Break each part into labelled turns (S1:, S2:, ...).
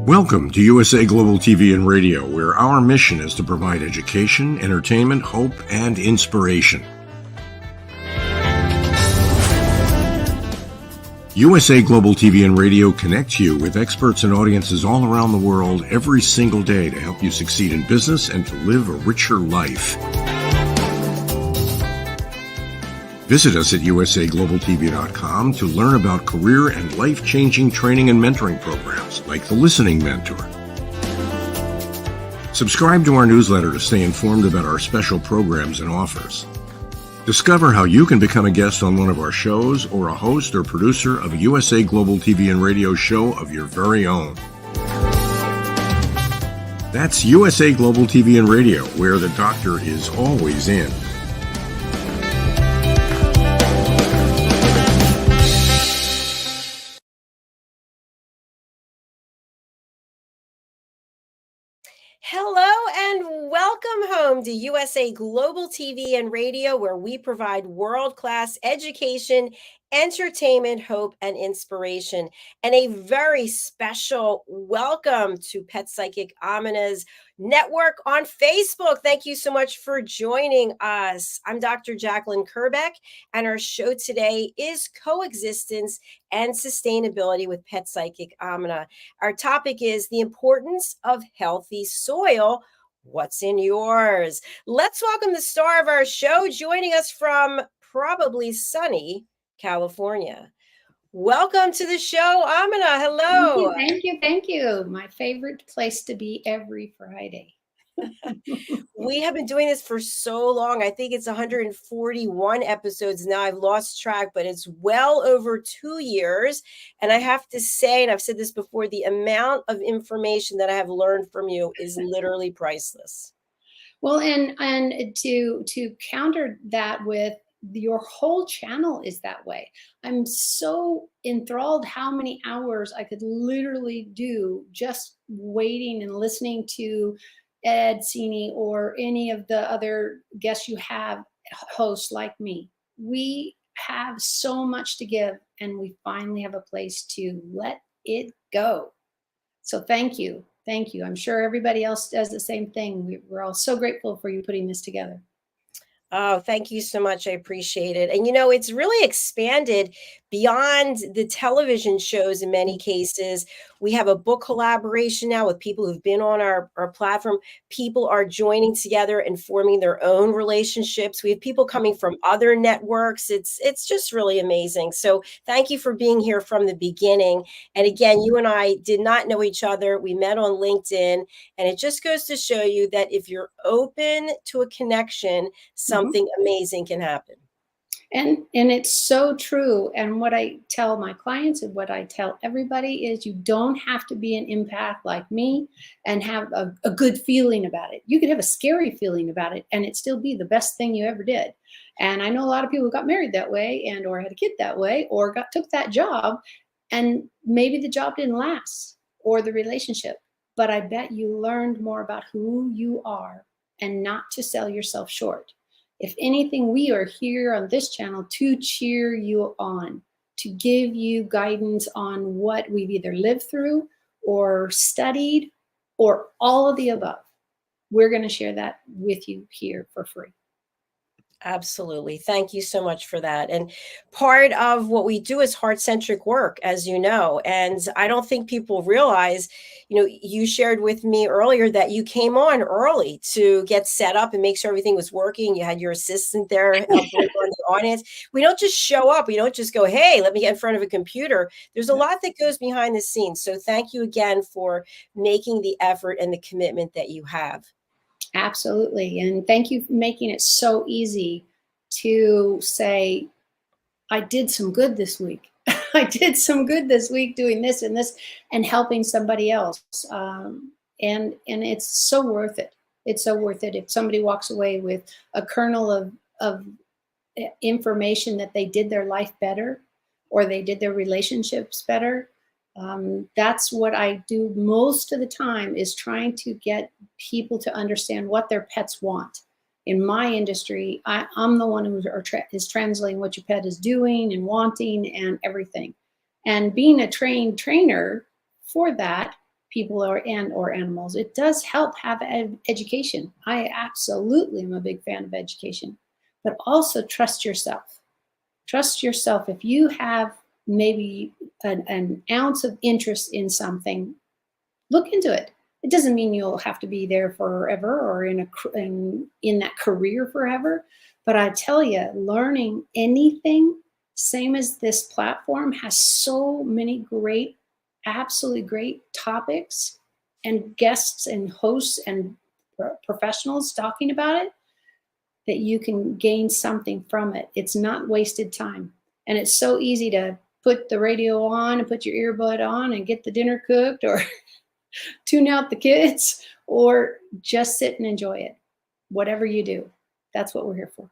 S1: Welcome to USA Global TV and Radio, where our mission is to provide education, entertainment, hope, and inspiration. USA Global TV and Radio connects you with experts and audiences all around the world every single day to help you succeed in business and to live a richer life. Visit us at usaglobaltv.com to learn about career and life-changing training and mentoring programs like the Listening Mentor. Subscribe to our newsletter to stay informed about our special programs and offers. Discover how you can become a guest on one of our shows or a host or producer of a USA Global TV and Radio show of your very own. That's USA Global TV and Radio, where the doctor is always in.
S2: Hello and welcome home to USA Global TV and Radio, where we provide world-class education, entertainment, hope, and inspiration. And a very special welcome to Pet Psychic AMINAH's network on Facebook. Thank you so much for joining us. I'm Dr. Jacalyn Kerbeck, and our show today is Coexistence and Sustainability with Pet Psychic AMINAH. Our topic is the importance of healthy soil. What's in yours? Let's welcome the star of our show, joining us from probably sunny California. Welcome to the show, AMINAH. Hello.
S3: Thank you. My favorite place to be every Friday.
S2: We have been doing this for so long. I think it's 141 episodes now. I've lost track, but it's well over 2 years. And I have to say, and I've said this before, the amount of information that I have learned from you is literally priceless.
S3: Well, and to counter that with your whole channel is that way. I'm so enthralled how many hours I could literally do just waiting and listening to Ed Cini or any of the other guests you have, hosts like me. We have so much to give, and we finally have a place to let it go. So thank you. Thank you. I'm sure everybody else does the same thing. We're all so grateful for you putting this together.
S2: Oh, thank you so much. I appreciate it. And, it's really expanded beyond the television shows in many cases. We have a book collaboration now with people who've been on our platform. People are joining together and forming their own relationships. We have people coming from other networks. It's just really amazing. So thank you for being here from the beginning. And again, you and I did not know each other. We met on LinkedIn, and it just goes to show you that if you're open to a connection, something amazing can happen.
S3: And it's so true. And what I tell my clients and what I tell everybody is you don't have to be an empath like me and have a good feeling about it. You could have a scary feeling about it and it still be the best thing you ever did. And I know a lot of people who got married that way and or had a kid that way or took that job, and maybe the job didn't last or the relationship. But I bet you learned more about who you are and not to sell yourself short. If anything, we are here on this channel to cheer you on, to give you guidance on what we've either lived through or studied or all of the above. We're going to share that with you here for free.
S2: Absolutely. Thank you so much for that. And part of what we do is heart-centric work, as you know, and I don't think people realize, you shared with me earlier that you came on early to get set up and make sure everything was working. You had your assistant there helping on the audience. We don't just show up. We don't just go, hey, let me get in front of a computer. There's a lot that goes behind the scenes. So thank you again for making the effort and the commitment that you have.
S3: Absolutely. And thank you for making it so easy to say, I did some good this week. I did some good this week doing this and this and helping somebody else. And it's so worth it. It's so worth it. If somebody walks away with a kernel of information that they did their life better or they did their relationships better, that's what I do most of the time, is trying to get people to understand what their pets want. In my industry, I'm the one who is translating what your pet is doing and wanting and everything. And being a trained trainer for that, people or animals. It does help have education. I absolutely am a big fan of education, but also trust yourself. Trust yourself. If you have maybe an ounce of interest in something, look into it. It doesn't mean you'll have to be there forever or in that career forever. But I tell you, learning anything, same as this platform, has so many great, absolutely great topics and guests and hosts and professionals talking about it, that you can gain something from it. It's not wasted time. And it's so easy to put the radio on and put your earbud on and get the dinner cooked, or tune out the kids, or just sit and enjoy it. Whatever you do, that's what we're here for.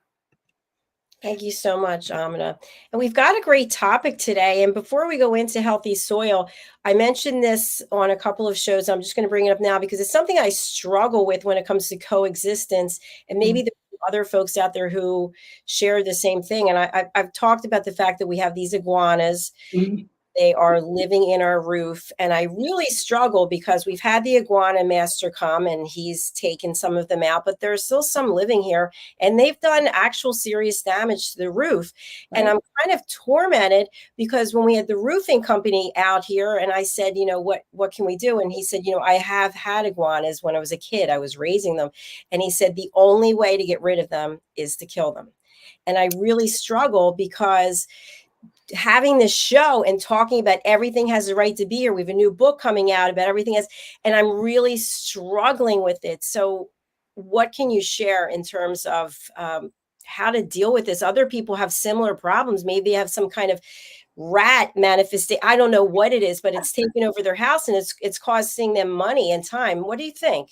S2: Thank you so much, Amina. And we've got a great topic today. And before we go into healthy soil, I mentioned this on a couple of shows. I'm just going to bring it up now because it's something I struggle with when it comes to coexistence. And maybe there's other folks out there who share the same thing. And I've talked about the fact that we have these iguanas.
S3: Mm-hmm.
S2: They are living in our roof. And I really struggle because we've had the iguana master come and he's taken some of them out, but there's still some living here and they've done actual serious damage to the roof. Right. And I'm kind of tormented because when we had the roofing company out here and I said, what can we do? And he said, I have had iguanas when I was a kid. I was raising them. And he said, the only way to get rid of them is to kill them. And I really struggle because having this show and talking about everything has a right to be here. We have a new book coming out about everything else, and I'm really struggling with it. So what can you share in terms of how to deal with this? Other people have similar problems. Maybe they have some kind of rat manifestation. I don't know what it is, but it's taken over their house and it's costing them money and time. What do you think?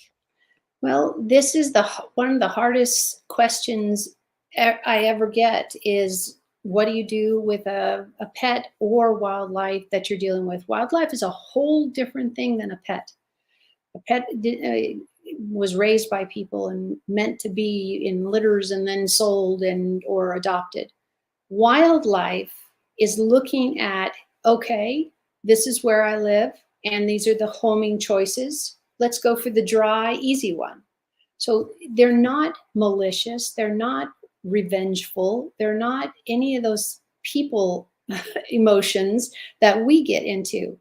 S3: Well, this is one of the hardest questions I ever get is, what do you do with a pet or wildlife that you're dealing with? Wildlife is a whole different thing than a pet. A pet was raised by people and meant to be in litters and then sold or adopted. Wildlife is looking at, okay, this is where I live and these are the homing choices. Let's go for the dry, easy one. So they're not malicious. They're not revengeful. They're not any of those people emotions that we get into.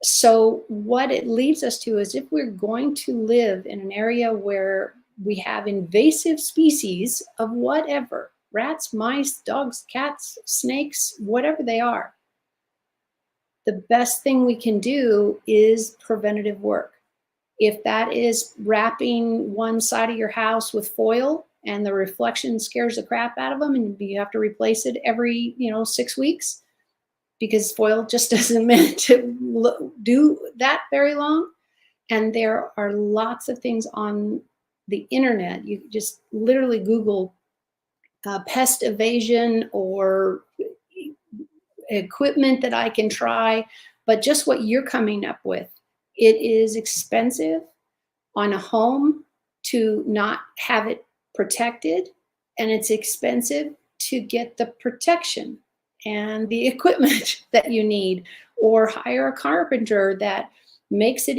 S3: So what it leads us to is, if we're going to live in an area where we have invasive species of whatever, rats, mice, dogs, cats, snakes, whatever they are, the best thing we can do is preventative work. If that is wrapping one side of your house with foil and the reflection scares the crap out of them and you have to replace it every 6 weeks, because foil just isn't meant to do that very long. And there are lots of things on the internet. You just literally Google pest evasion or equipment that I can try, but just what you're coming up with. It is expensive on a home to not have it protected, and it's expensive to get the protection and the equipment that you need, or hire a carpenter that makes it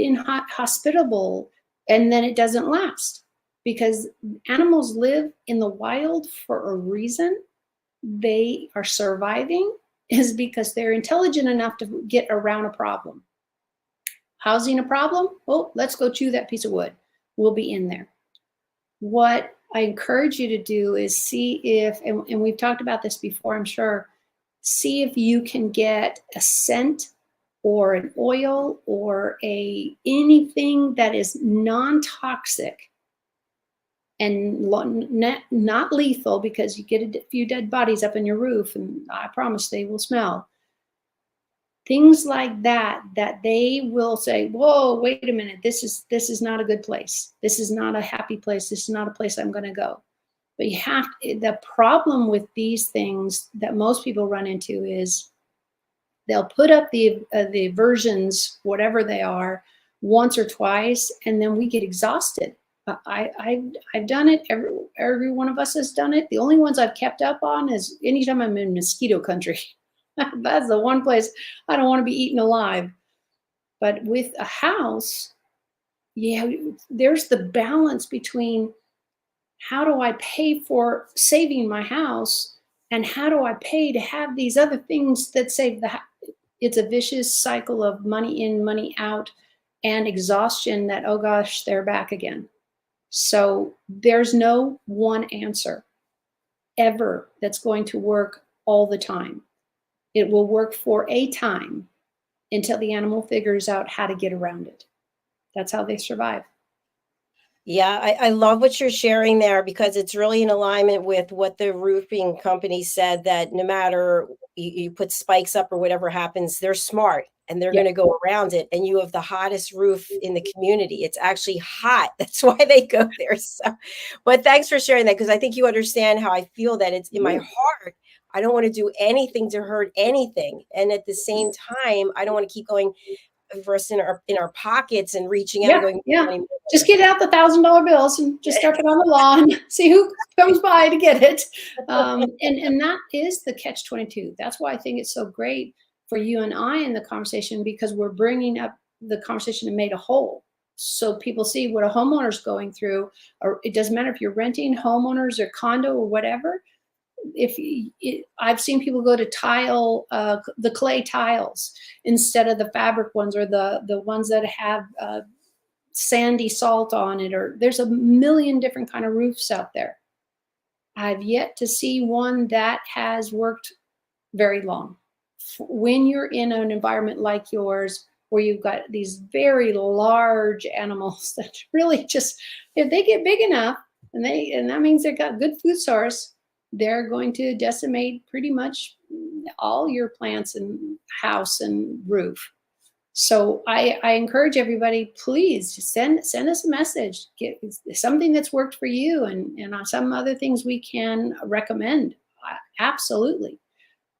S3: hospitable, and then it doesn't last, because animals live in the wild for a reason. They are surviving is because they're intelligent enough to get around a problem. Housing a problem? Oh, let's go chew that piece of wood. We'll be in there. What I encourage you to do is see if, and we've talked about this before, I'm sure, see if you can get a scent or an oil or anything that is non-toxic and not lethal, because you get a few dead bodies up in your roof and I promise they will smell. Things like that they will say, whoa, wait a minute, this is not a good place. This is not a happy place. This is not a place I'm going to go. But the problem with these things that most people run into is they'll put up the versions, whatever they are, once or twice, and then we get exhausted. I've done it. Every one of us has done it. The only ones I've kept up on is anytime I'm in mosquito country. That's the one place I don't want to be eaten alive. But with a house, yeah, there's the balance between how do I pay for saving my house and how do I pay to have these other things that save the house. It's a vicious cycle of money in, money out, and exhaustion that, oh gosh, they're back again. So there's no one answer ever that's going to work all the time. It will work for a time until the animal figures out how to get around it. That's how they survive.
S2: Yeah, I love what you're sharing there because it's really in alignment with what the roofing company said, that no matter you put spikes up or whatever happens, they're smart and they're
S3: Yeah.
S2: going to go around it. And you have the hottest roof in the community. It's actually hot. That's why they go there. So, but thanks for sharing that because I think you understand how I feel, that it's in my heart. I don't want to do anything to hurt anything. And at the same time, I don't want to keep going first in our pockets and reaching out and going,
S3: yeah. Just get out the $1,000 bills and just stuff it on the lawn. See who comes by to get it. And that is the catch-22. That's why I think it's so great for you and I in the conversation, because we're bringing up the conversation and made a whole. So people see what a homeowner's going through, or it doesn't matter if you're renting, homeowners or condo or whatever. I've seen people go to tile, the clay tiles instead of the fabric ones, or the ones that have sandy salt on it, or there's a million different kind of roofs out there. I've yet to see one that has worked very long. When you're in an environment like yours, where you've got these very large animals that really just, if they get big enough, and that means they've got good food source, they're going to decimate pretty much all your plants and house and roof. So I encourage everybody, please send us a message. Get something that's worked for you, and some other things we can recommend. Absolutely.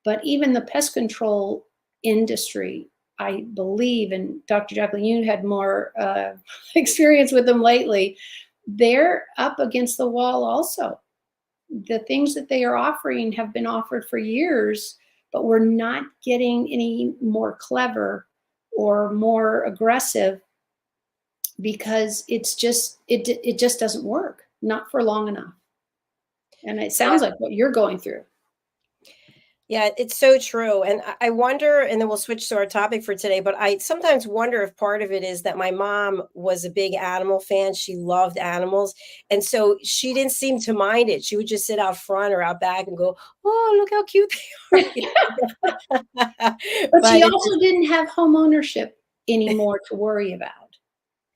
S3: But even the pest control industry, I believe, and Dr. Jacalyn, you had more experience with them lately, they're up against the wall also. The things that they are offering have been offered for years, but we're not getting any more clever or more aggressive, because it just doesn't work, not for long enough. And it sounds like what you're going through.
S2: Yeah, it's so true. And I wonder, and then we'll switch to our topic for today, but I sometimes wonder if part of it is that my mom was a big animal fan. She loved animals. And so she didn't seem to mind it. She would just sit out front or out back and go, oh, look how cute they are.
S3: But she also didn't have home ownership anymore to worry about.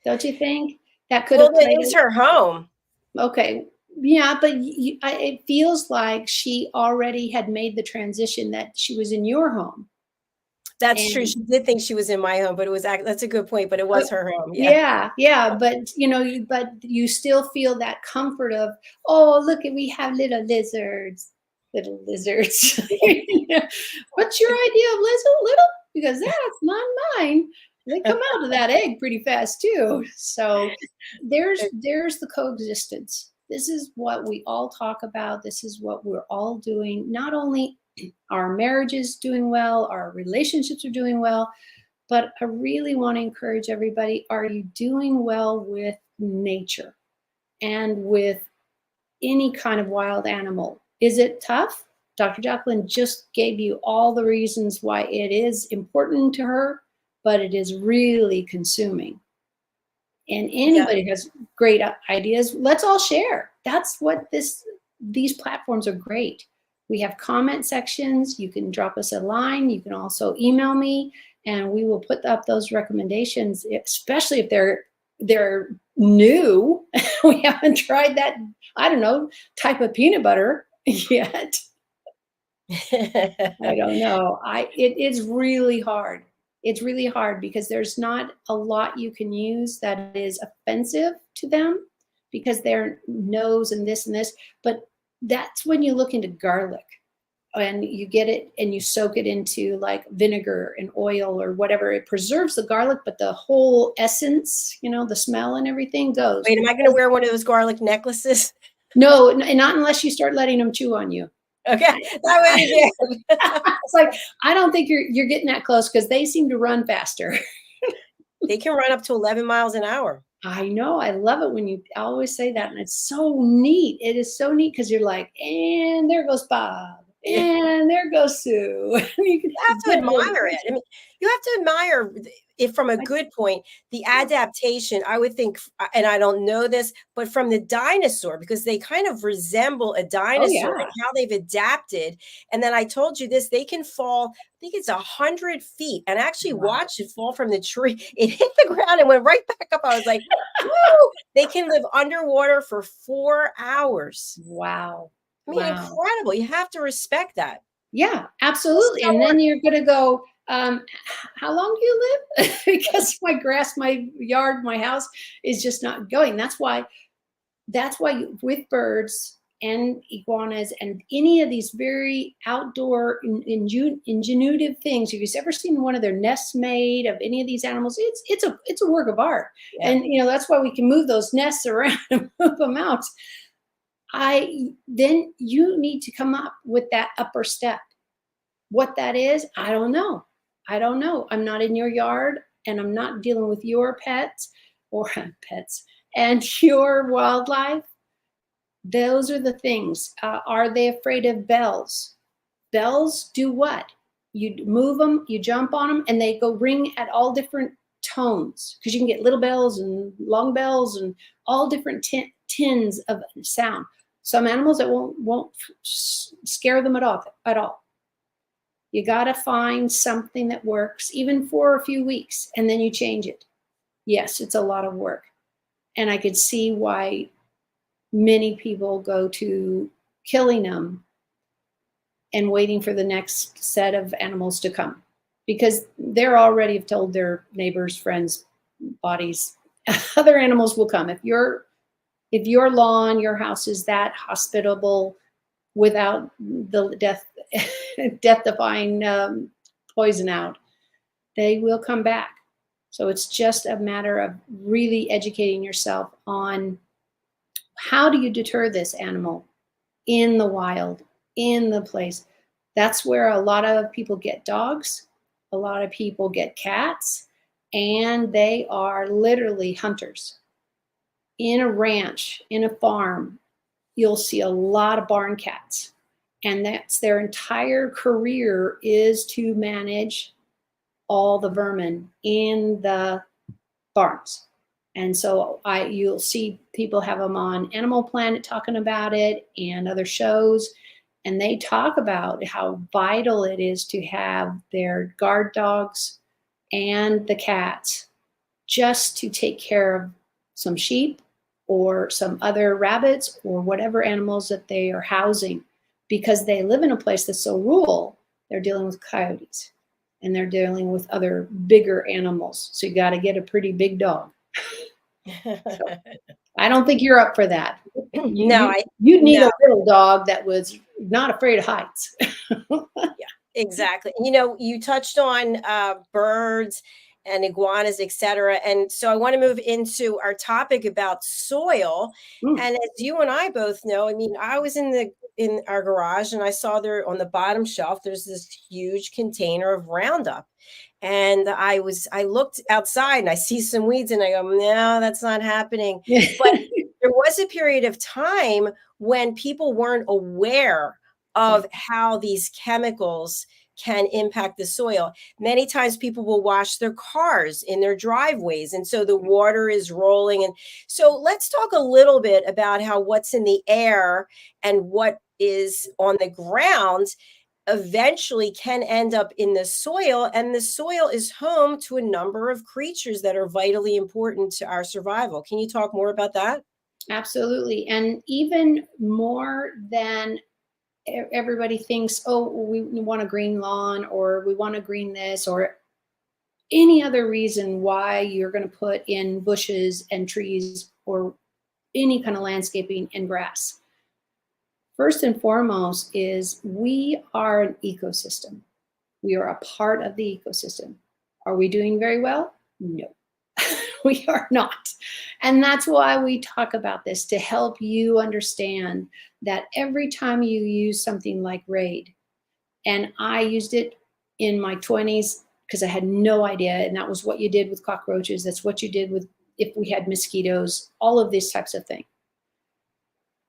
S3: Don't you think? That could have
S2: it was her home.
S3: Okay. Yeah, but it feels like she already had made the transition, that she was in your home.
S2: That's true. She did think she was in my home, but that's a good point, but it was her home. Yeah.
S3: Yeah. But you still feel that comfort of, oh, look, we have little lizards. What's your idea of little? Because that's not mine. They come out of that egg pretty fast too. So there's the coexistence. This is what we all talk about. This is what we're all doing. Not only our marriages doing well, our relationships are doing well, but I really want to encourage everybody, are you doing well with nature and with any kind of wild animal? Is it tough? Dr. Jacalyn just gave you all the reasons why it is important to her, but it is really consuming. And anybody has great ideas, let's all share. That's what these platforms are great. We have comment sections. You can drop us a line. You can also email me, and we will put up those recommendations, especially if they're new. We haven't tried that, I don't know, type of peanut butter yet. I don't know. It's really hard. It's really hard because there's not a lot you can use that is offensive to them, because their nose and this, but that's when you look into garlic and you get it and you soak it into like vinegar and oil or whatever. It preserves the garlic, but the whole essence, the smell and everything goes.
S2: Wait, am I going to wear one of those garlic necklaces?
S3: No, not unless you start letting them chew on you.
S2: Okay, that way you
S3: It's like, I don't think you're getting that close, because they seem to run faster.
S2: They can run up to 11 miles an hour.
S3: I know. I love it when you always say that. And it's so neat. It is so neat because you're like, and there goes Bob.
S2: Yeah.
S3: And there goes Sue. You can
S2: Have to admire it. I mean, you have to admire it from a good point, the adaptation. I would think, and I don't know this, but from the dinosaur, because they kind of resemble a
S3: Oh,
S2: dinosaur
S3: yeah.
S2: and how they've adapted. And then I told you this, they can fall, I think it's 100 feet, and actually
S3: Wow.
S2: watched it fall from the tree. It hit the ground and went right back up. I was like, woo! They can live underwater for 4 hours.
S3: Wow.
S2: I mean,
S3: Wow.
S2: incredible. You have to respect that.
S3: Yeah, absolutely. And then you're going to go, how long do you live? Because my grass, my yard, my house is just not going. That's why with birds and iguanas and any of these very outdoor ingenuitive things, if you've ever seen one of their nests made of any of these animals, it's a work of art.
S2: Yeah.
S3: And that's why we can move those nests around and move them out. Then you need to come up with that upper step. What that is, I don't know. I'm not in your yard, and I'm not dealing with your pets and your wildlife. Those are the things. Are they afraid of bells? Bells do what? You move them, you jump on them, and they go ring at all different tones, because you can get little bells and long bells and all different tins of sound. Some animals that won't scare them at all. You got to find something that works, even for a few weeks, and then you change it. Yes, it's a lot of work. And I could see why many people go to killing them and waiting for the next set of animals to come, because they're already have told their neighbors, friends, buddies, other animals will come. If your lawn, your house is that hospitable without the death-defying poison out, they will come back. So it's just a matter of really educating yourself on how do you deter this animal in the wild, in the place. That's where a lot of people get dogs, a lot of people get cats, and they are literally hunters. In a ranch, in a farm, you'll see a lot of barn cats, and that's their entire career, is to manage all the vermin in the barns. And so you'll see people have them on Animal Planet talking about it and other shows, and they talk about how vital it is to have their guard dogs and the cats just to take care of some sheep or some other rabbits or whatever animals that they are housing, because they live in a place that's so rural. They're dealing with coyotes and they're dealing with other bigger animals. So you got to get a pretty big dog. So, I don't think you're up for that. You'd need a little dog that was not afraid of heights.
S2: Yeah, exactly. You touched on birds and iguanas, etc. And so I want to move into our topic about soil. And as you and I both know, I mean, I was in our garage and I saw there on the bottom shelf, there's this huge container of Roundup. And I looked outside and I see some weeds and I go, no, that's not happening. But there was a period of time when people weren't aware of how these chemicals can impact the soil. Many times people will wash their cars in their driveways, and so the water is rolling. And so let's talk a little bit about how what's in the air and what is on the ground eventually can end up in the soil, and the soil is home to a number of creatures that are vitally important to our survival. Can you talk more about that?
S3: Absolutely. And even more than everybody thinks, oh, we want a green lawn, or we want to green this, or any other reason why you're going to put in bushes and trees or any kind of landscaping and grass. First and foremost is we are an ecosystem. We are a part of the ecosystem. Are we doing very well? No, we are not. And that's why we talk about this, to help you understand that every time you use something like Raid, and I used it in my 20s because I had no idea. And that was what you did with cockroaches. That's what you did with if we had mosquitoes, all of these types of things.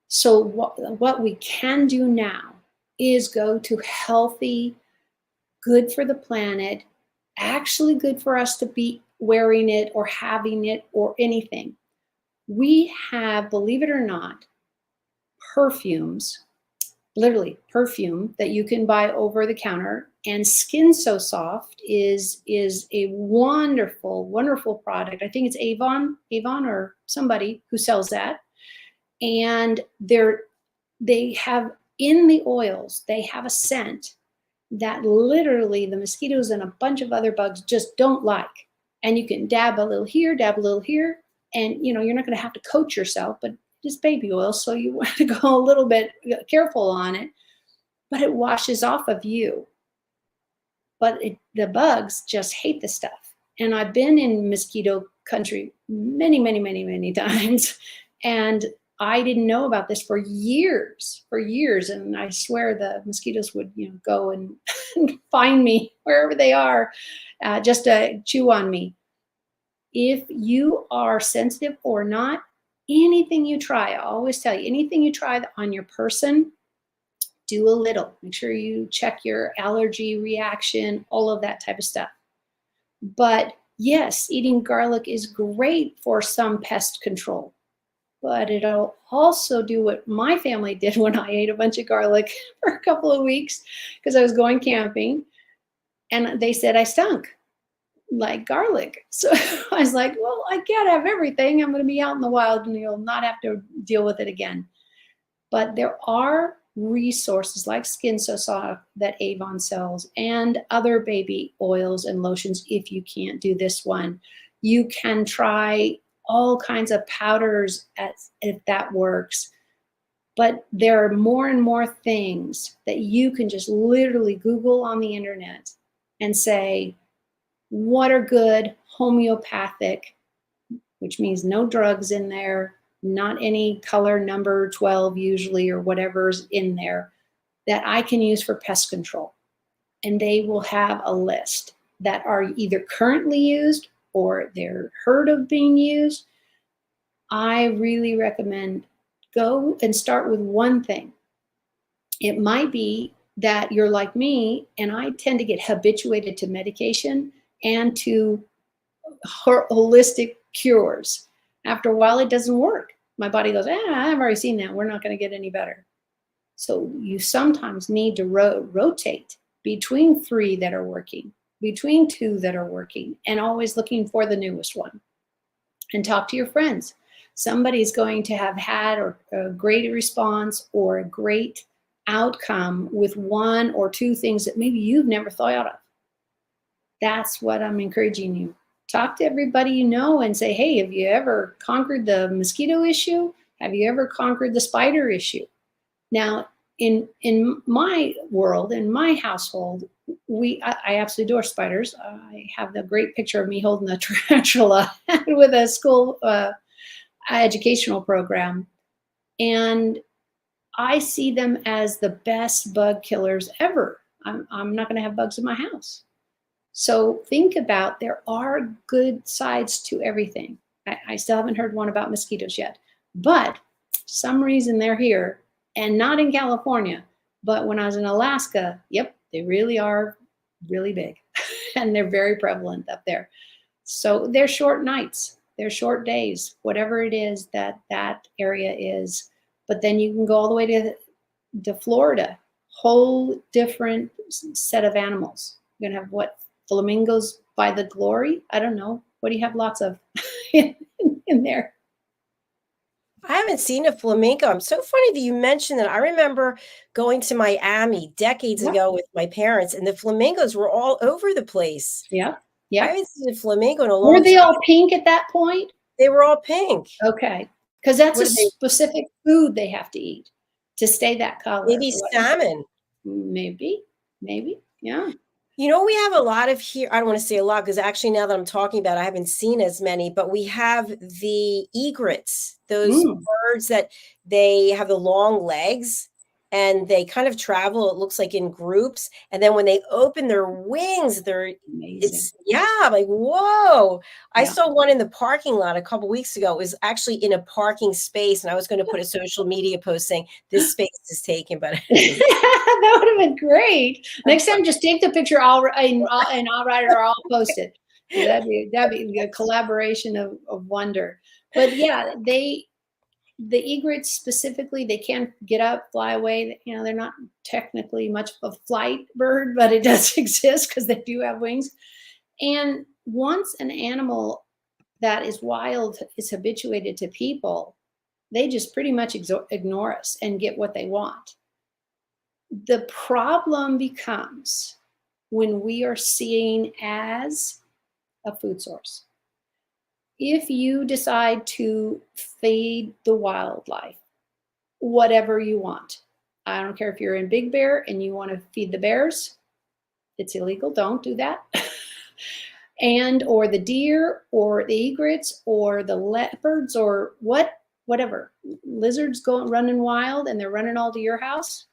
S3: So what we can do now is go to healthy, good for the planet, actually good for us to be wearing it or having it or anything. We have, believe it or not, perfumes, literally perfume that you can buy over the counter. And Skin So Soft is a wonderful, wonderful product. I think it's Avon or somebody who sells that. And they have in the oils, they have a scent that literally the mosquitoes and a bunch of other bugs just don't like. And you can dab a little here, dab a little here. And you're not going to have to coat yourself, but it's baby oil, so you want to go a little bit careful on it, but it washes off of you. But the bugs just hate the stuff. And I've been in mosquito country many, many, many, many times, and I didn't know about this for years. And I swear the mosquitoes would, go and find me wherever they are, just to chew on me. If you are sensitive or not, anything you try, I always tell you, anything you try on your person, do a little. Make sure you check your allergy reaction, all of that type of stuff. But yes, eating garlic is great for some pest control. But it'll also do what my family did when I ate a bunch of garlic for a couple of weeks because I was going camping. And they said I stunk like garlic. So I was like, well, I can't have everything. I'm going to be out in the wild and you'll not have to deal with it again. But there are resources like Skin So Soft that Avon sells and other baby oils and lotions. If you can't do this one, you can try all kinds of powders if that works. But there are more and more things that you can just literally Google on the internet and say, what are good homeopathic, which means no drugs in there, not any color number 12 usually or whatever's in there, that I can use for pest control. And they will have a list that are either currently used or they're heard of being used. I really recommend go and start with one thing. It might be that you're like me, and I tend to get habituated to medication and to holistic cures. After a while, it doesn't work. My body goes, I've already seen that. We're not going to get any better. So you sometimes need to rotate between 3 that are working, between 2 that are working, and always looking for the newest one. And talk to your friends. Somebody's going to have had a great response or a great outcome with 1 or 2 things that maybe you've never thought of. That's what I'm encouraging you. Talk to everybody you know and say, hey, have you ever conquered the mosquito issue? Have you ever conquered the spider issue? Now, in my world, in my household, I absolutely adore spiders. I have the great picture of me holding a tarantula with a school educational program. And I see them as the best bug killers ever. I'm not going to have bugs in my house. So think about, there are good sides to everything. I still haven't heard one about mosquitoes yet, but for some reason they're here and not in California. But when I was in Alaska, yep, they really are really big and they're very prevalent up there. So they're short nights, they're short days, whatever it is that area is. But then you can go all the way to Florida, whole different set of animals. You're going to have what? Flamingos by the glory? I don't know. What do you have lots of in there?
S2: I haven't seen a flamingo. I'm so funny that you mentioned that. I remember going to Miami decades ago with my parents, and the flamingos were all over the place.
S3: Yeah.
S2: I haven't seen a flamingo in a long time.
S3: Were they all pink at that point?
S2: They were all pink.
S3: Okay. Because that's a specific food they have to eat to stay that color.
S2: Maybe salmon.
S3: Maybe. Yeah.
S2: We have a lot of here. I don't want to say a lot because actually now that I'm talking about it, I haven't seen as many, but we have the egrets, those birds that they have the long legs and they kind of travel, it looks like, in groups. And then when they open their wings,
S3: Amazing.
S2: like, whoa. I
S3: Yeah.
S2: saw one in the parking lot a couple weeks ago. It was actually in a parking space, and I was going to put a social media post saying this space is taken, but
S3: That would have been great. Next time, just take the picture, and I'll write it, or I'll post it. That'd be a collaboration of wonder. But yeah, the egrets specifically, they can't get up, fly away. You know, they're not technically much of a flight bird, but it does exist because they do have wings. And once an animal that is wild is habituated to people, they just pretty much ignore us and get what they want. The problem becomes when we are seen as a food source. If you decide to feed the wildlife whatever you want, I don't care if you're in Big Bear and you want to feed the bears, it's illegal, don't do that. And or the deer or the egrets or the leopards or whatever, lizards go running wild and they're running all to your house.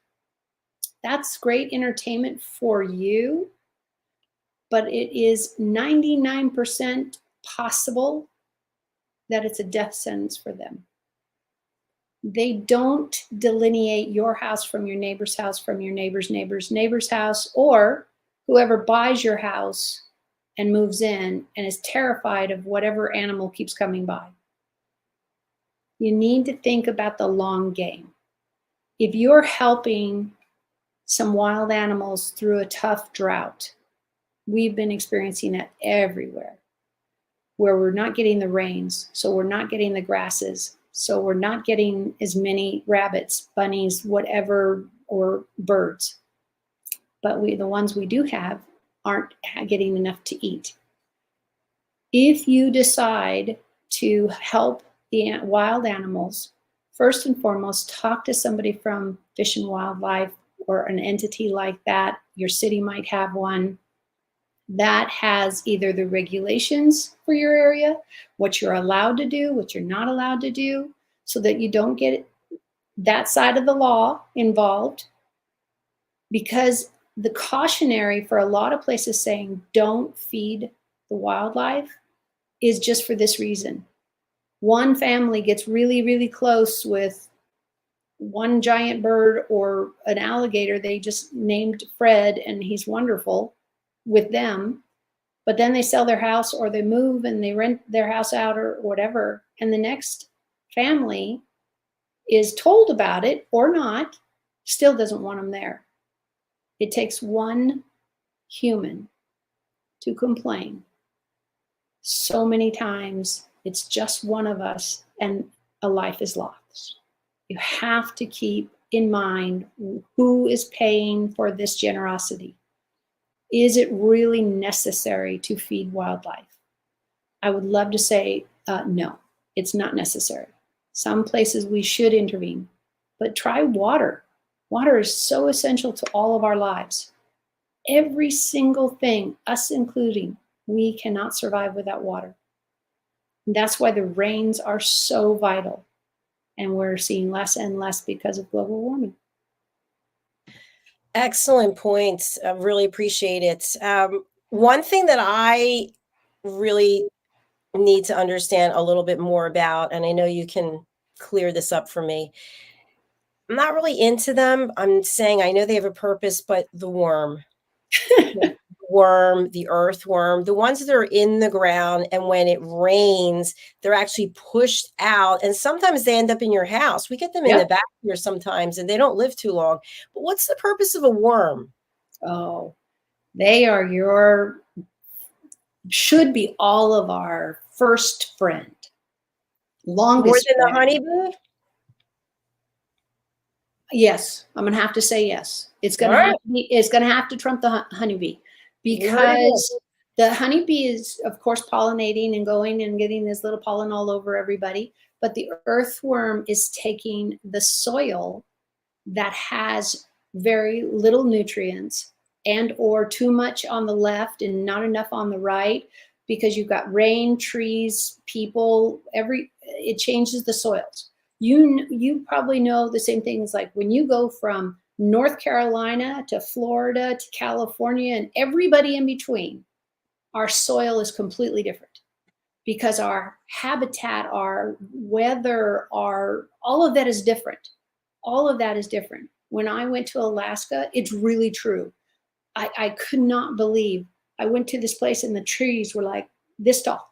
S3: That's great entertainment for you, but it is 99% possible that it's a death sentence for them. They don't delineate your house from your neighbor's house, from your neighbor's house, or whoever buys your house and moves in and is terrified of whatever animal keeps coming by. You need to think about the long game. If you're helping some wild animals through a tough drought, we've been experiencing it everywhere, where we're not getting the rains, so we're not getting the grasses, so we're not getting as many rabbits, bunnies, whatever, or birds. But the ones we do have aren't getting enough to eat. If you decide to help the wild animals, first and foremost, talk to somebody from Fish and Wildlife or an entity like that. Your city might have one that has either the regulations for your area, what you're allowed to do, what you're not allowed to do, so that you don't get that side of the law involved. Because the cautionary for a lot of places saying don't feed the wildlife is just for this reason. One family gets really, really close with one giant bird or an alligator they just named Fred, and he's wonderful with them, but then they sell their house or they move and they rent their house out or whatever, and the next family is told about it or not, still doesn't want them there. It takes one human to complain. So many times it's just one of us and a life is lost. You have to keep in mind who is paying for this generosity. Is it really necessary to feed wildlife? I would love to say no, it's not necessary. Some places we should intervene, but try water. Water is so essential to all of our lives. Every single thing, us including, we cannot survive without water. And that's why the rains are so vital. And we're seeing less and less because of global warming.
S2: Excellent points. I really appreciate it. One thing that I really need to understand a little bit more about, and I know you can clear this up for me. I'm not really into them. I'm saying I know they have a purpose, but the worm. Worm, the earthworm, the ones that are in the ground, and when it rains, they're actually pushed out, and sometimes they end up in your house. We get them in the back here sometimes, and they don't live too long. But what's the purpose of a worm?
S3: Oh, they are should be all of our first friend. Longest
S2: More than the
S3: friend.
S2: honeybee?
S3: Yes, I'm gonna have to say yes. It's gonna have to be, it's gonna have to trump the honeybee, because the honeybee is, of course, pollinating and going and getting this little pollen all over everybody. But the earthworm is taking the soil that has very little nutrients and or too much on the left and not enough on the right, because you've got rain, trees, people, it changes the soils. You probably know the same things, like when you go from North Carolina to Florida to California and everybody in between, our soil is completely different because our habitat, our weather, all of that is different. All of that is different. When I went to Alaska, it's really true. I could not believe, I went to this place and the trees were like this tall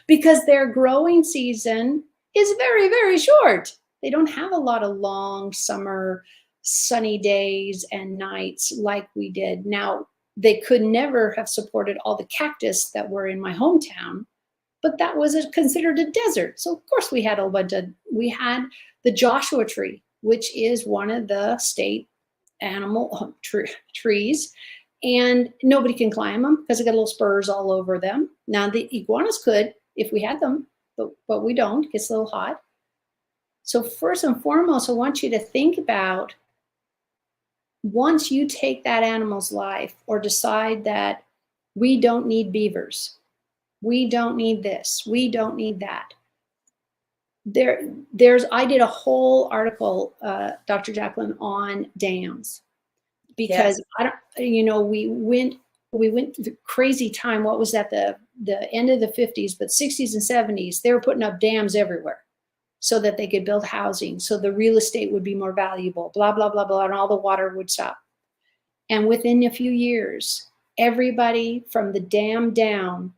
S3: because their growing season is very, very short. They don't have a lot of long summer sunny days and nights like we did. Now, they could never have supported all the cactus that were in my hometown, but that was considered a desert. So of course we had we had the Joshua tree, which is one of the state animal trees, and nobody can climb them because they got little spurs all over them. Now the iguanas could if we had them, but we don't. It gets a little hot. So first and foremost, I want you to think about, once you take that animal's life or decide that we don't need beavers, we don't need this, we don't need that. I did a whole article, Dr. Jacalyn, on dams, because we went through the crazy time. What was that, the end of the 50s, but 60s and 70s, they were putting up dams everywhere so that they could build housing, so the real estate would be more valuable, blah, blah, blah, blah, and all the water would stop. And within a few years, everybody from the dam down,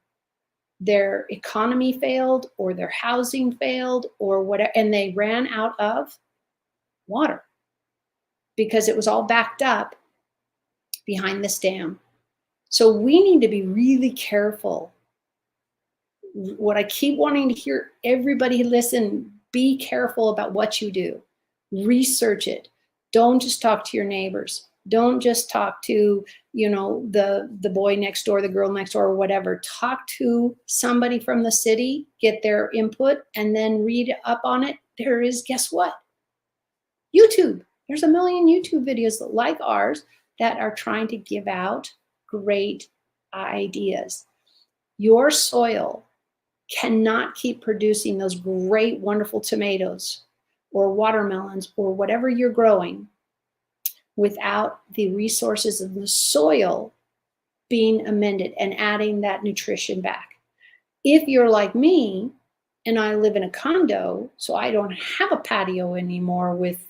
S3: their economy failed or their housing failed or whatever, and they ran out of water because it was all backed up behind this dam. So we need to be really careful. What I keep wanting to hear everybody listen, be careful about what you do. Research it. Don't just talk to your neighbors. Don't just talk to, the boy next door, the girl next door, or whatever. Talk to somebody from the city, get their input, and then read up on it. There is, guess what? YouTube. There's a million YouTube videos like ours that are trying to give out great ideas. Your soil cannot keep producing those great, wonderful tomatoes or watermelons or whatever you're growing without the resources of the soil being amended and adding that nutrition back. If you're like me and I live in a condo, so I don't have a patio anymore with,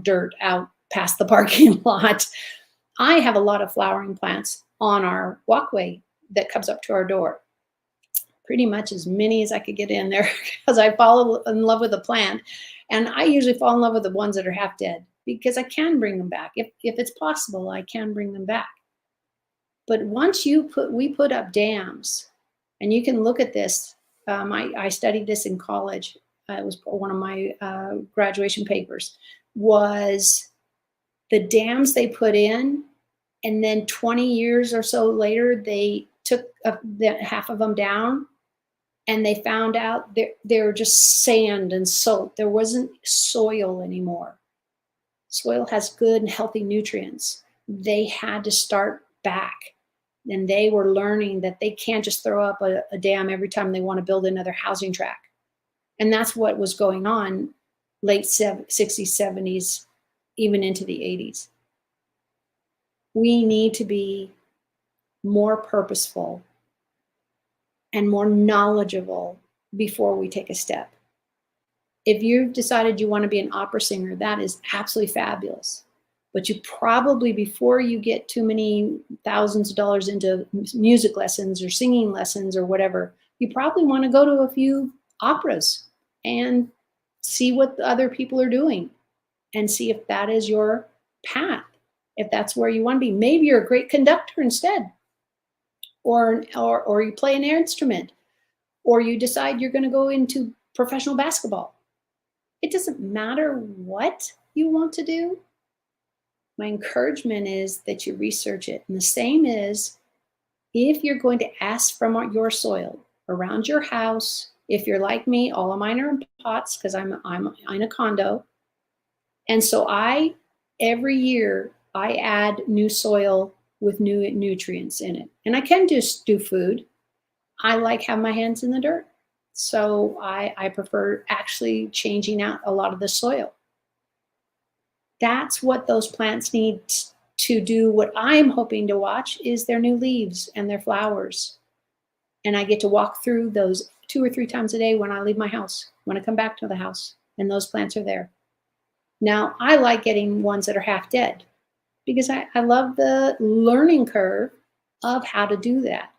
S3: dirt out past the parking lot, I have a lot of flowering plants on our walkway that comes up to our door. Pretty much as many as I could get in there because I fall in love with a plant. And I usually fall in love with the ones that are half dead because I can bring them back. If it's possible, I can bring them back. But once we put up dams, and you can look at this. I studied this in college. It was one of my graduation papers, was the dams they put in, and then 20 years or so later, they took half of them down, and they found out they were just sand and silt. There wasn't soil anymore. Soil has good and healthy nutrients. They had to start back. And they were learning that they can't just throw up a dam every time they want to build another housing tract. And that's what was going on late 60s, 70s, even into the 80s. We need to be more purposeful and more knowledgeable before we take a step. If you've decided you want to be an opera singer, that is absolutely fabulous. But you probably, before you get too many thousands of dollars into music lessons or singing lessons or whatever, you probably want to go to a few operas and see what the other people are doing and see if that is your path, if that's where you want to be. Maybe you're a great conductor instead, or you play an instrument, or you decide you're going to go into professional basketball. It doesn't matter what you want to do. My encouragement is that you research it. And the same is, if you're going to ask from your soil around your house, if you're like me, all of mine are in pots because I'm in a condo. And so every year I add new soil with new nutrients in it. And I can just do food. I like having my hands in the dirt. So I prefer actually changing out a lot of the soil. That's what those plants need to do. What I'm hoping to watch is their new leaves and their flowers. And I get to walk through those 2 or 3 times a day when I leave my house, when I come back to the house, and those plants are there. Now, I like getting ones that are half dead because I love the learning curve of how to do that.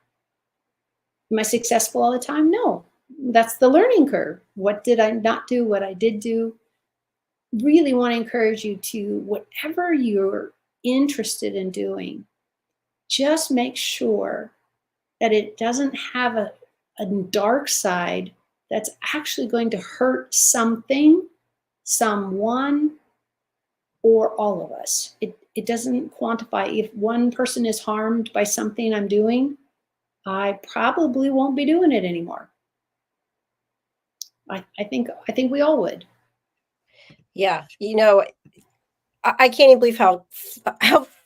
S3: Am I successful all the time? No. That's the learning curve. What did I not do? What I did do? Really want to encourage you to, whatever you're interested in doing, just make sure that it doesn't have a dark side that's actually going to hurt something, someone, or all of us. It doesn't quantify. If one person is harmed by something I'm doing, I probably won't be doing it anymore. I think we all would.
S2: Yeah, you know, I can't even believe how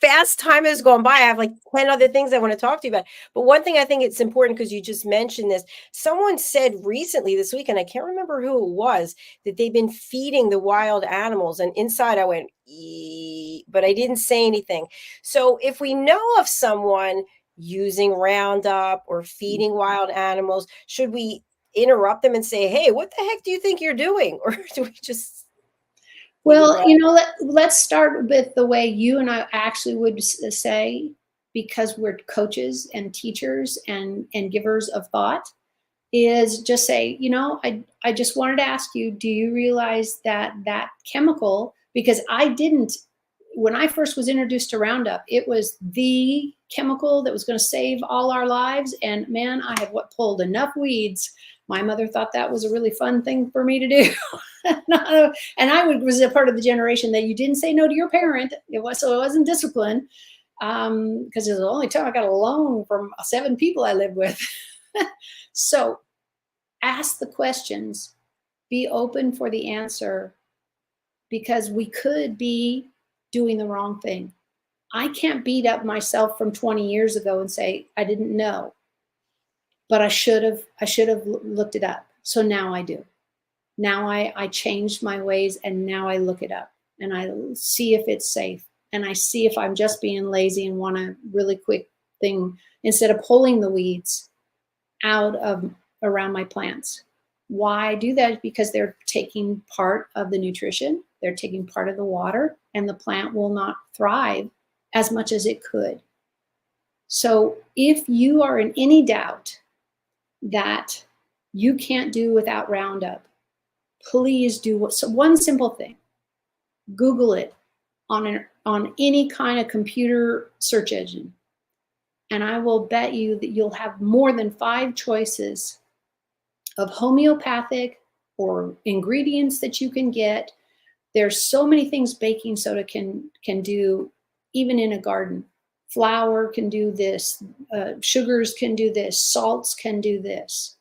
S2: fast time has gone by. I have like 10 other things I want to talk to you about. But one thing I think it's important, because you just mentioned this. Someone said recently this week, and I can't remember who it was, that they've been feeding the wild animals. And inside I went, "Eee," but I didn't say anything. So if we know of someone using Roundup or feeding wild animals, should we interrupt them and say, "Hey, what the heck do you think you're doing?" Or do we just...
S3: Well, let's start with the way you and I actually would say, because we're coaches and teachers and givers of thought, is just say, I just wanted to ask you, do you realize that chemical, because I didn't, when I first was introduced to Roundup, it was the chemical that was going to save all our lives. And man, I have pulled enough weeds. My mother thought that was a really fun thing for me to do. And I was a part of the generation that you didn't say no to your parent. So it wasn't discipline, because it was the only time I got a loan from 7 people I lived with. So ask the questions, be open for the answer, because we could be doing the wrong thing. I can't beat up myself from 20 years ago and say, I didn't know, but I should have looked it up. So now I do. Now I changed my ways, and now I look it up and I see if it's safe, and I see if I'm just being lazy and want a really quick thing instead of pulling the weeds out of around my plants. Why do that? Because they're taking part of the nutrition, they're taking part of the water, and the plant will not thrive as much as it could. So if you are in any doubt that you can't do without Roundup, please do one simple thing. Google it on any kind of computer search engine. And I will bet you that you'll have more than 5 choices of homeopathic or ingredients that you can get. There's so many things baking soda can do, even in a garden. Flour can do this, sugars can do this, salts can do this.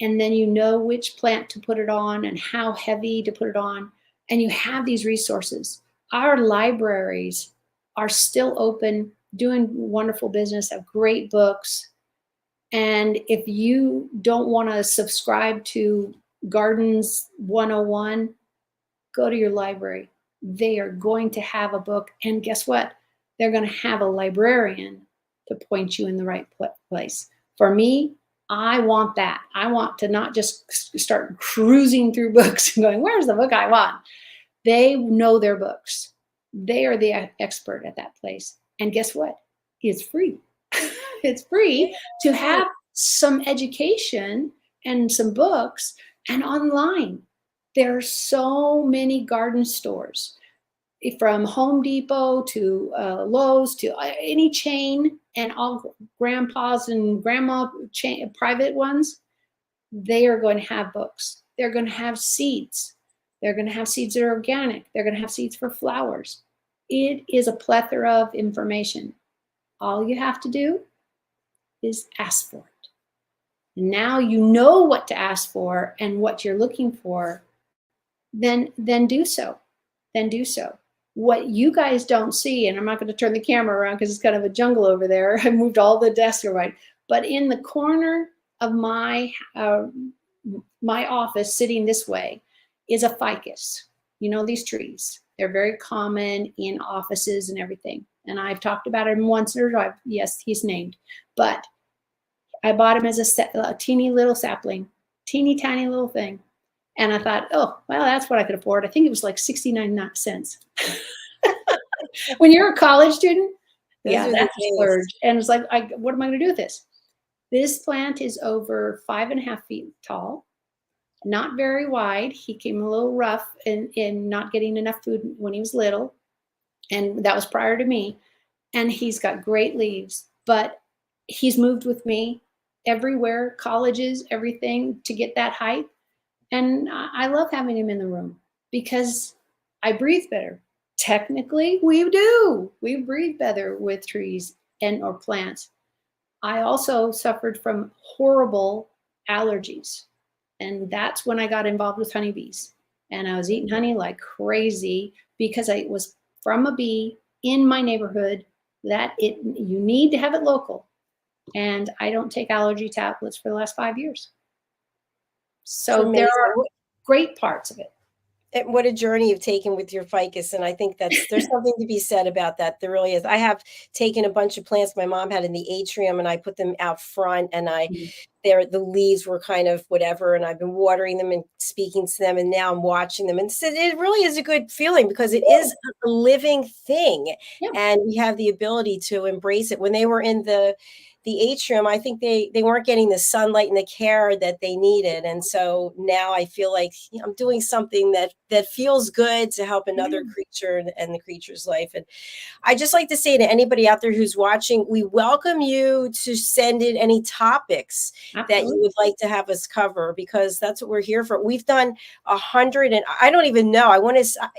S3: And then you know which plant to put it on and how heavy to put it on. And you have these resources. Our libraries are still open, doing wonderful business, have great books. And if you don't want to subscribe to Gardens 101, go to your library. They are going to have a book. And guess what? They're going to have a librarian to point you in the right place. For me, I want that. I want to not just start cruising through books and going, where's the book I want? They know their books. They are the expert at that place. And guess what? It's free. It's free to have some education and some books, and online. There are so many garden stores, from Home Depot to Lowe's to any chain, and all grandpas and grandma private ones. They are going to have books. They're going to have seeds. They're going to have seeds that are organic. They're going to have seeds for flowers. It is a plethora of information. All you have to do is ask for it. Now you know what to ask for and what you're looking for. Then do so. Then do so. What you guys don't see, and I'm not going to turn the camera around because it's kind of a jungle over there. I moved all the desks around. But in the corner of my my office sitting this way is a ficus. You know, these trees, they're very common in offices and everything. And I've talked about him once or twice. Yes, he's named, but I bought him as a teeny little sapling, teeny tiny little thing. And I thought, oh, well, that's what I could afford. I think it was like 69 cents. When you're a college student, yeah, that's a splurge. And it's like, what am I going to do with this? This plant is over 5.5 feet tall, not very wide. He came a little rough in not getting enough food when he was little. And that was prior to me. And he's got great leaves, but he's moved with me everywhere, colleges, everything, to get that height. And I love having him in the room because I breathe better. Technically, we do. We breathe better with trees or plants. I also suffered from horrible allergies. And that's when I got involved with honeybees. And I was eating honey like crazy because I was from a bee in my neighborhood you need to have it local. And I don't take allergy tablets for the last 5 years. So there are great parts of it.
S2: And what a journey you've taken with your ficus. And I think there's something to be said about that. There really is. I have taken a bunch of plants my mom had in the atrium and I put them out front and the leaves were kind of whatever. And I've been watering them and speaking to them. And now I'm watching them. And so it really is a good feeling because it is a living thing. Yeah. And we have the ability to embrace it. When they were in the atrium, I think they weren't getting the sunlight and the care that they needed. And so now I feel like I'm doing something that feels good to help another creature and the creature's life. And I just like to say to anybody out there who's watching, we welcome you to send in any topics that you would like to have us cover, because that's what we're here for. We've done 100 and I don't even know.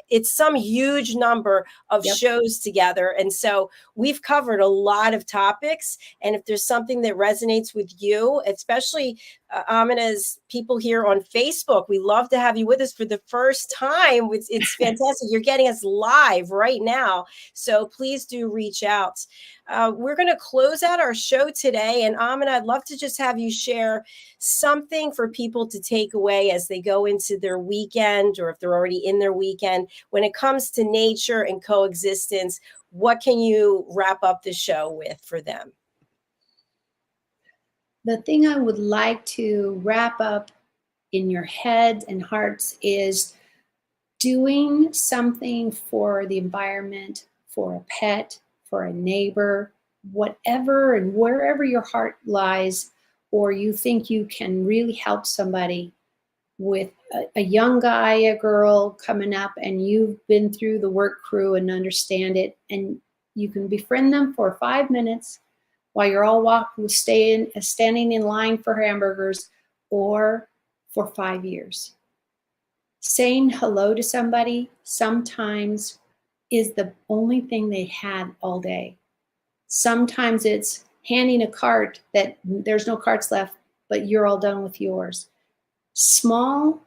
S2: It's some huge number of shows together. And so we've covered a lot of topics. And if there's something that resonates with you, especially AMINAH's people here on Facebook, we love to have you with us for the first time. It's fantastic. You're getting us live right now. So please do reach out. We're going to close out our show today. And AMINAH, I'd love to just have you share something for people to take away as they go into their weekend, or if they're already in their weekend. When it comes to nature and coexistence, what can you wrap up the show with for them?
S3: The thing I would like to wrap up in your heads and hearts is doing something for the environment, for a pet, for a neighbor, whatever and wherever your heart lies, or you think you can really help somebody with a young guy, a girl coming up, and you've been through the work crew and understand it, and you can befriend them for 5 minutes while you're all standing in line for hamburgers, or for 5 years. Saying hello to somebody sometimes is the only thing they had all day. Sometimes it's handing a cart that there's no carts left, but you're all done with yours. Small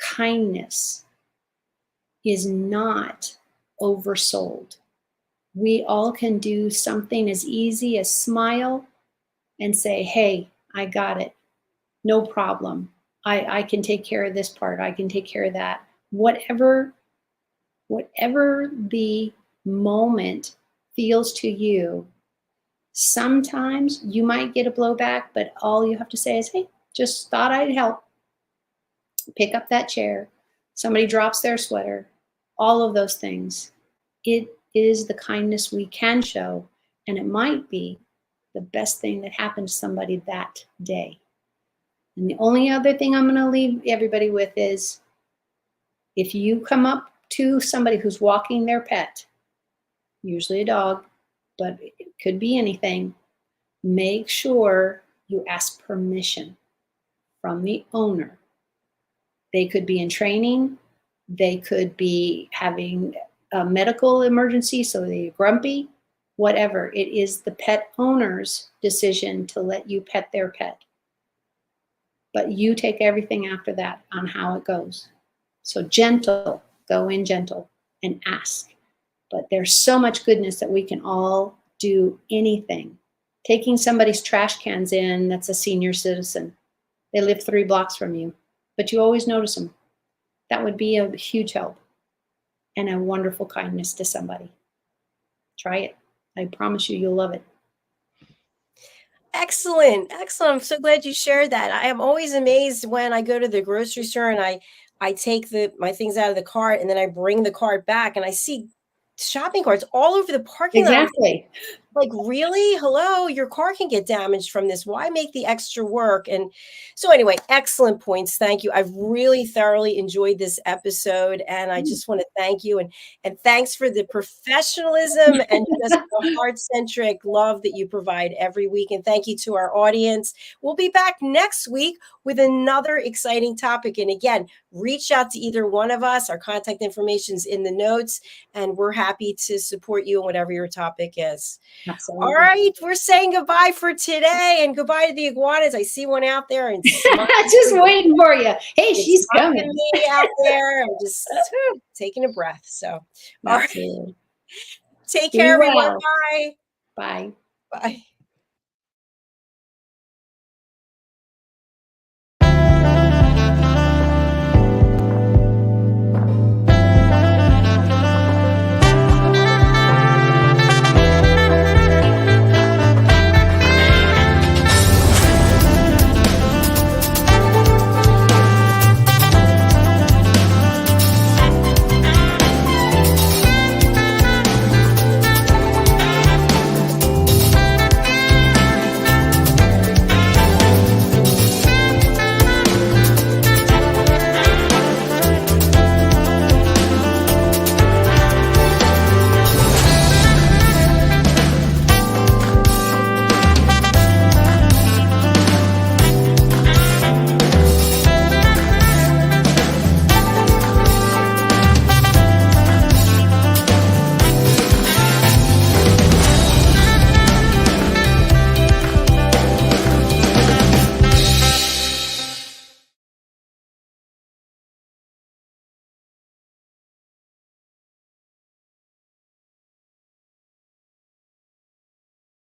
S3: kindness is not oversold. We all can do something as easy as smile and say, hey, I got it. No problem. I can take care of this part. I can take care of that. Whatever the moment feels to you, sometimes you might get a blowback, but all you have to say is, hey, just thought I'd help. Pick up that chair. Somebody drops their sweater. All of those things. It is the kindness we can show, and it might be the best thing that happened to somebody that day. And the only other thing I'm going to leave everybody with is, if you come up to somebody who's walking their pet, usually a dog, but it could be anything, make sure you ask permission from the owner. They could be in training. They could be having a medical emergency, so they're grumpy, whatever. It is the pet owner's decision to let you pet their pet. But you take everything after that on how it goes. So gentle, go in gentle and ask. But there's so much goodness that we can all do anything. Taking somebody's trash cans in, that's a senior citizen. They live 3 blocks from you. but you always notice them. That would be a huge help and a wonderful kindness to somebody. Try it. I promise you, you'll love it.
S2: Excellent. Excellent. I'm so glad you shared that. I am always amazed when I go to the grocery store and I take my things out of the cart and then I bring the cart back and I see shopping carts all over the parking lot.
S3: Exactly.
S2: Like, really? Hello, your car can get damaged from this. Why make the extra work? And so anyway, excellent points. Thank you. I've really thoroughly enjoyed this episode. And I just want to thank you. And thanks for the professionalism and just the heart-centric love that you provide every week. And thank you to our audience. We'll be back next week with another exciting topic. And again, reach out to either one of us. Our contact information is in the notes. And we're happy to support you in whatever your topic is.
S3: Absolutely.
S2: All right, we're saying goodbye for today and goodbye to the iguanas. I see one out there and
S3: just waiting for you. Hey, she's coming.
S2: Me out there. I'm just taking a breath. So, all right. Take care, everyone. Bye.
S3: Bye.
S2: Bye.